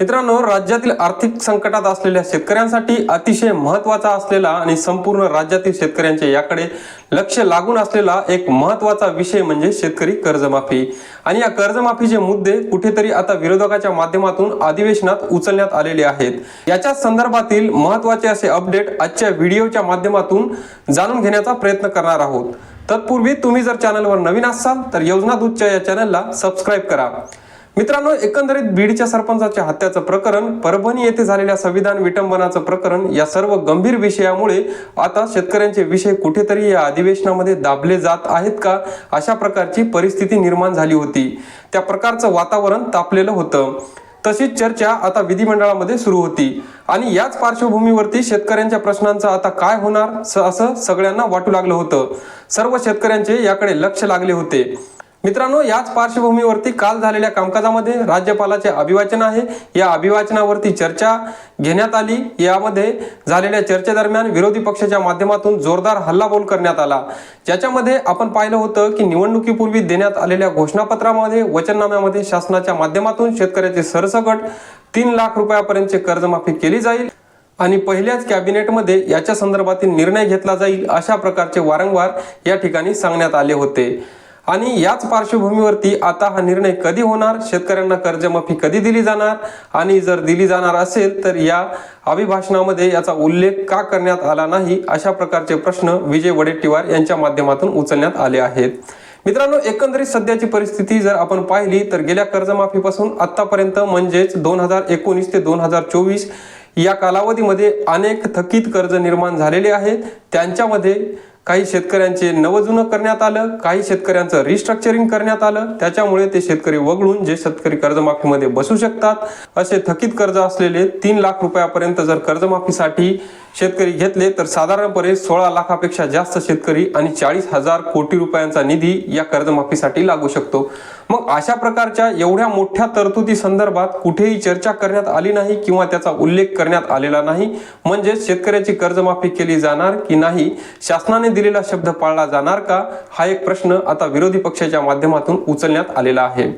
मित्रांनो, राज्यातील आर्थिक संकटात असलेल्या शेतकऱ्यांसाठी अतिशय महत्त्वाचा असलेला आणि संपूर्ण राज्यातील शेतकऱ्यांच्या याकडे लक्ष लागून असलेला एक महत्त्वाचा विषय म्हणजे शेतकरी कर्जमाफी। आणि या कर्जमाफीचे मुद्दे कुठेतरी आता विरोधकाच्या माध्यमातून अधिवेशनात उचलण्यात आलेले आहेत। याच्या संदर्भातील महत्त्वाचे असे अपडेट आजच्या व्हिडिओच्या माध्यमातून जाणून घेण्याचा प्रयत्न करणार आहोत। तत्पूर्वी तुम्ही जर चॅनलवर नवीन असाल तर योजना दूतच्या या चॅनलला सबस्क्राइब करा। मित्रांनो, एकंदरीत बीडच्या सरपंचाच्या हत्याचं प्रकरण, परभणी येथे झालेल्या संविधान विटंबनाचं प्रकरण या सर्व गंभीर विषयामुळे आता शेतकऱ्यांचे विषय कुठेतरी या अधिवेशनामध्ये दाबले जात आहेत का, अशा प्रकारची परिस्थिती निर्माण झाली होती। त्या प्रकारचं वातावरण तापलेलं होतं। तशीच चर्चा आता विधिमंडळामध्ये सुरू होती आणि याच पार्श्वभूमीवरती शेतकऱ्यांच्या प्रश्नांचं आता काय होणार असं सगळ्यांना वाटू लागलं होतं। सर्व शेतकऱ्यांचे याकडे लक्ष लागले होते। मित्रांनो, याच पार्श्वभूमीवरती काल झालेल्या कामकाजामध्ये राज्यपालाचे अभिवाचन आहे। या अभिवाचनावरती चर्चा घेण्यात आली। यामध्ये झालेल्या चर्चेदरम्यान विरोधी पक्षाच्या माध्यमातून जोरदार हल्लाबोल करण्यात आला, ज्याच्यामध्ये आपण पाहिलं होतं की निवडणुकीपूर्वी देण्यात आलेल्या घोषणापत्रामध्ये, वचननाम्यामध्ये शासनाच्या माध्यमातून शेतकऱ्याचे सरसकट 3 लाख रुपयापर्यंतचे कर्जमाफी केली जाईल आणि पहिल्याच कॅबिनेटमध्ये याच्या संदर्भातील निर्णय घेतला जाईल, अशा प्रकारचे वारंवार या ठिकाणी सांगण्यात आले होते। आणि याच पार्श्वभूमीवरती आता हा निर्णय कधी होणार, शेतकऱ्यांना कर्जमाफी कधी दिली जाणार आणि जर दिली जाणार असेल तर या अभिभाषणामध्ये याचा उल्लेख का करण्यात आला नाही, अशा प्रकारचे प्रश्न विजय वडेट्टीवार यांच्या माध्यमातून उचलण्यात आले आहेत। मित्रांनो, एकंदरीत सध्याची परिस्थिती जर आपण पाहिली तर गेल्या कर्जमाफीपासून आतापर्यंत म्हणजेच 2019 ते 2024 या कालावधीमध्ये अनेक थकीत कर्ज निर्माण झालेले आहेत। त्यांच्यामध्ये काही शेतकऱ्यांचे नवजुनं करण्यात आलं, काही शेतकऱ्यांचं रिस्ट्रक्चरिंग करण्यात आलं। त्याच्यामुळे ते शेतकरी वगळून जे शेतकरी कर्जमाफीमध्ये बसू शकतात असे थकीत कर्ज असलेले 3 लाख रुपयापर्यंत जर कर्जमाफीसाठी शेतकरी घेतले तर साधारणपणे 16 लाखापेक्षा जास्त शेतकरी आणि 40,000 कोटी रुपयांचा निधी या कर्जमाफीसाठी लागू शकतो। मग अशा प्रकारच्या एवढ्या मोठ्या तरतुदी संदर्भात कुठेही चर्चा करण्यात आली नाही किंवा त्याचा उल्लेख करण्यात आलेला नाही। म्हणजे शेतकऱ्याची कर्जमाफी केली जाणार की नाही, शासनाने दिलेला शब्द पाळला जाणार का, हा एक प्रश्न आता विरोधी पक्षाच्या माध्यमातून उचलण्यात आलेला आहे।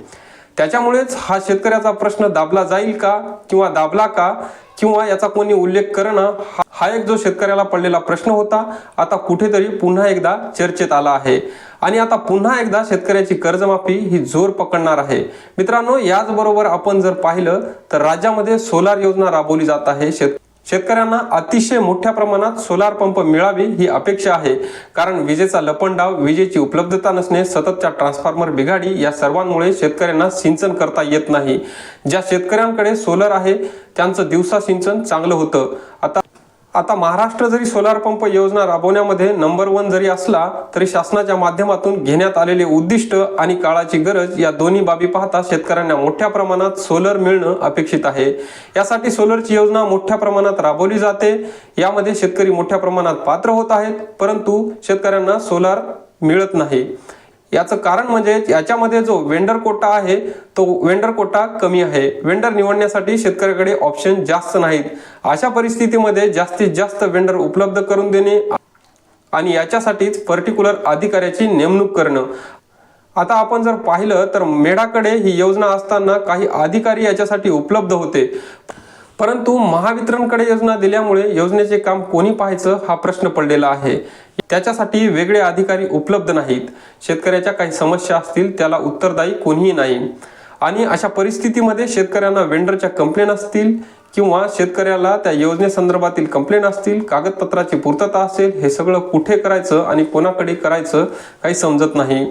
त्याच्यामुळेच हा शेतकऱ्याचा प्रश्न दाबला जाईल का किंवा दाबला का किंवा याचा कोणी उल्लेख करणं, हा एक जो शेतकऱ्याला पडलेला प्रश्न होता, आता कुठेतरी पुन्हा एकदा चर्चेत आला आहे आणि आता पुन्हा एकदा शेतकऱ्याची कर्जमाफी ही जोर पकडणार आहे। मित्रांनो, याचबरोबर आपण जर पाहिलं तर राज्यामध्ये सोलार योजना राबवली जात आहे। शेतकऱ्यांना अतिशय मोठ्या प्रमाणात सोलार पंप मिळावी ही अपेक्षा आहे, कारण विजेचा लपंडाव, विजेची उपलब्धता नसणे, सततच्या ट्रान्सफॉर्मर बिघाडी या सर्वांमुळे शेतकऱ्यांना सिंचन करता येत नाही। ज्या शेतकऱ्यांकडे सोलर आहे त्यांचं दिवसा सिंचन चांगलं होतं। आता महाराष्ट्र जरी सोलार पंप योजना राबवण्यामध्ये नंबर 1 जरी असला तरी शासनाच्या माध्यमातून घेण्यात आलेले उद्दिष्ट आणि काळाची गरज या दोन्ही बाबी पाहता शेतकऱ्यांना मोठ्या प्रमाणात सोलर मिळणं अपेक्षित आहे। यासाठी सोलरची योजना मोठ्या प्रमाणात राबवली जाते। यामध्ये शेतकरी मोठ्या प्रमाणात पात्र होत आहेत, परंतु शेतकऱ्यांना सोलार मिळत नाही। याचं कारण म्हणजे याच्यामध्ये जो वेंडर कोटा आहे तो वेंडर कोटा कमी आहे। वेंडर निवडण्यासाठी शेतकऱ्याकडे ऑप्शन जास्त नाहीत। अशा परिस्थितीमध्ये जास्तीत जास्त वेंडर उपलब्ध करून देणे आणि याच्यासाठीच पर्टिक्युलर अधिकाऱ्याची नेमणूक करणं। आता आपण जर पाहिलं तर मेढाकडे ही योजना असताना काही अधिकारी याच्यासाठी उपलब्ध होते, परंतु महावितरणकडे योजना दिल्यामुळे योजनेचे काम कोणी पाहायचं हा प्रश्न पडलेला आहे। त्याच्यासाठी वेगळे अधिकारी उपलब्ध नाहीत। शेतकऱ्याच्या काही समस्या असतील त्याला उत्तरदायी कोणीही नाही आणि अशा परिस्थितीमध्ये शेतकऱ्यांना वेंडरच्या कंप्लेन असतील किंवा शेतकऱ्याला त्या योजनेसंदर्भातील कंप्लेन असतील, कागदपत्राची पूर्तता असेल, हे सगळं कुठे करायचं आणि कोणाकडे करायचं काही समजत नाही।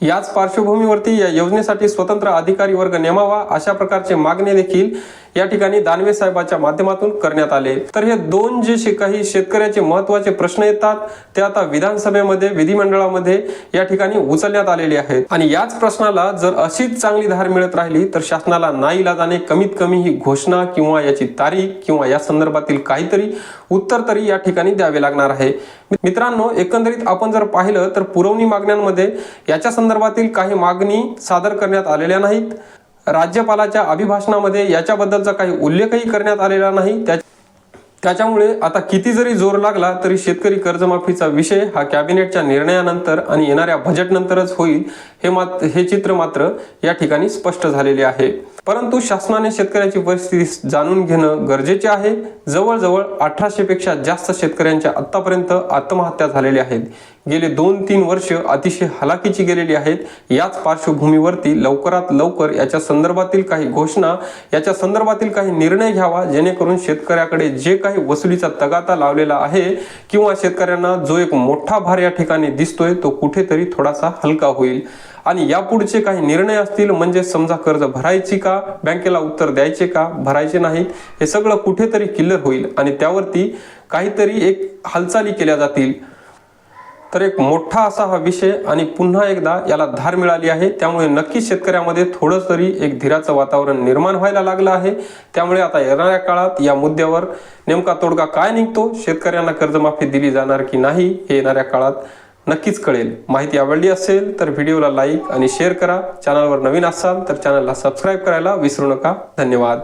याच पार्श्वभूमीवरती या योजनेसाठी स्वतंत्र अधिकारी वर्ग नेमावा, अशा प्रकारचे मागणी देखील या ठिकाणी दानवे साहेबांच्या माध्यमातून करण्यात आले। तर हे दोन जे काही शेतकऱ्याचे महत्त्वाचे प्रश्न येतात ते आता विधानसभेमध्ये, विधिमंडळामध्ये या ठिकाणी उचलण्यात आलेले आहेत आणि याच प्रश्नाला जर अशीच चांगली धार मिळत राहिली तर शासनाला नाईलाजाने कमीत कमी ही घोषणा किंवा याची तारीख किंवा या संदर्भातील काहीतरी उत्तर तरी या ठिकाणी द्यावे लागणार आहे। मित्रांनो, एकंदरीत आपण जर पाहिलं तर पुरवणी मागण्यांमध्ये याच्या संदर्भातील काही मागणी सादर करण्यात आलेल्या नाहीत। राज्यपालाच्या अभिभाषणामध्ये याच्याबद्दलचा काही उल्लेखही करण्यात आलेला नाही। त्याच्यामुळे आता किती जरी जोर लागला तरी शेतकरी कर्जमाफीचा विषय हा कॅबिनेटच्या निर्णयानंतर आणि येणाऱ्या बजेटनंतरच होईल, हे चित्र मात्र या ठिकाणी स्पष्ट झालेले आहे। परंतु शासनाने शेतकऱ्याची परिस्थिती जाणून घेणं गरजेचे आहे। जवळजवळ 1800 पेक्षा जास्त शेतकऱ्यांच्या आतापर्यंत आत्महत्या झालेल्या आहेत। गेले 2-3 वर्ष अतिशय हलाखीची गेलेली आहेत। याच पार्श्वभूमीवरती लवकरात लवकर याच्या संदर्भातील काही घोषणा, याच्या संदर्भातील काही निर्णय घ्यावा, जेणेकरून शेतकऱ्याकडे जे काही वसुलीचा तगाता लावलेला आहे किंवा शेतकऱ्यांना जो एक मोठा भार या ठिकाणी दिसतोय तो कुठेतरी थोडासा हलका होईल। आणि यापुढचे काही निर्णय असतील, म्हणजे समजा कर्ज भरायची का, बँकेला उत्तर द्यायचे का, भरायचे नाहीत, हे सगळं कुठेतरी क्लिअर होईल आणि त्यावरती काहीतरी एक हालचाली केल्या जातील। तर एक मोठा असा हा विषय आणि पुन्हा एकदा याला धार मिळाली आहे। त्यामुळे नक्कीच शेतकऱ्यामध्ये थोडं तरी एक धीराचं वातावरण निर्माण व्हायला लागलं आहे। त्यामुळे आता येणाऱ्या काळात या मुद्द्यावर नेमका तोडगा काय निघतो, शेतकऱ्यांना कर्जमाफी दिली जाणार की नाही, हे येणाऱ्या काळात नक्कीच कळेल। माहिती आवडली असेल तर व्हिडिओला लाईक आणि शेअर करा। चॅनलवर नवीन असाल तर चॅनलला सबस्क्राईब करायला विसरू नका। धन्यवाद।